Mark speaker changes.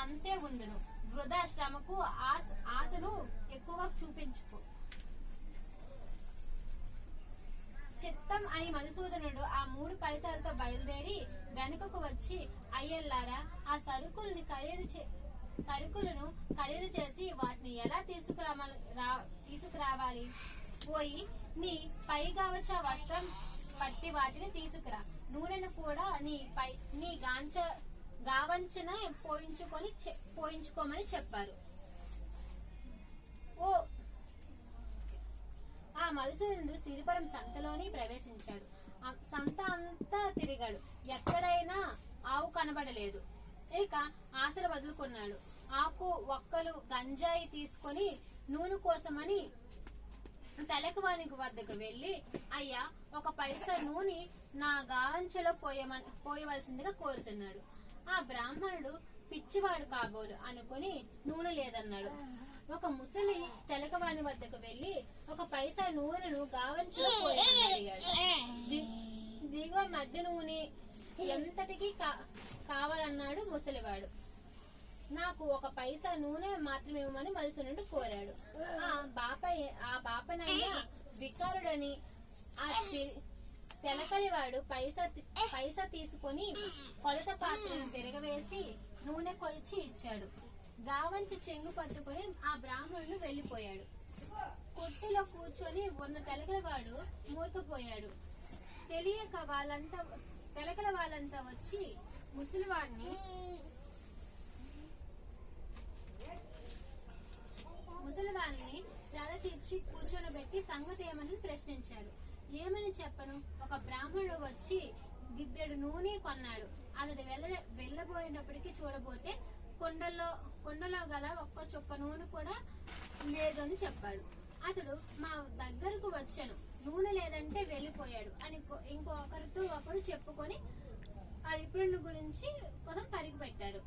Speaker 1: అంతే ఉండును. వృధా శ్రమకు ఆశను ఎక్కువగా చూపించుకో. చిత్తం అని మధుసూదనుడు ఆ 3 పైసలతో బయలుదేరి వెనుకకు వచ్చి, అయ్యల్లారా, ఆ సరుకులను ఖరీదు చేసి వాటిని ఎలా తీసుకురావాలి? పోయి నీ పైగావచ వస్త్రం పట్టి వాటిని తీసుకురా. నూనెను కూడా నీ గావంచన పోయించుకోమని చెప్పారు. ఆ మధుసూదనుడు సిరిపురం సంతలోని ప్రవేశించాడు. సంత అంతా తిరిగాడు. ఎక్కడైనా ఆవు కనబడలేదు. ఇక ఆశలు వదులుకున్నాడు. ఆకు ఒక్కలు గంజాయి తీసుకొని నూనె కోసమని తెలకవాణి వద్దకు వెళ్లి, అయ్యా, 1 పైసా నూనె నా గావంచలో పోయవలసిందిగా కోరుతున్నాడు. ఆ బ్రాహ్మణుడు పిచ్చివాడు కాబోలు అనుకుని నూనె లేదన్నాడు. ఒక ముసలి తెలకవాణి వద్దకు వెళ్లి 1 పైసా నూనెను గావంచలో పోయమని అడిగాడు. దిగువ మధ్య నూనె ఎంతటికి కావాలన్నాడు ముసలివాడు. నాకు 1 పైసా నూనె మాత్రమే ఇవ్వమని మధుసూదనుడు కోరాడు. ఆ బాపనయ్య వికారుడని ఆ తెలకలివాడు పైసా తీసుకొని కొలత పాత్రను తిరగవేసి నూనె కొలిచి ఇచ్చాడు. గావంచి చెంగు పట్టుకొని ఆ బ్రాహ్మణుడు వెళ్లిపోయాడు. కొట్టులో కూర్చొని ఉన్న తెలకలవాడు మూర్ఖపోయాడు. తెలియక తెలకల వాళ్ళంతా వచ్చి ముసలివాడిని చాలా తీర్చి కూర్చోబెట్టి సంగతి ఏమని ప్రశ్నించాడు. ఏమని చెప్పను? ఒక బ్రాహ్మణుడు వచ్చి గిద్దెడు నూనె కొన్నాడు. అతడు వెళ్ళబోయినప్పటికీ చూడబోతే కొండలో గల 1 చుక్క నూనె కూడా లేదు అని చెప్పాడు. అతడు మా దగ్గరకు వచ్చాను, నూనె లేదంటే వెళ్ళిపోయాడు అని ఇంకొకరితో ఒకరు చెప్పుకొని ఆ విప్రుని గురించి కోసం పరుగు పెట్టారు.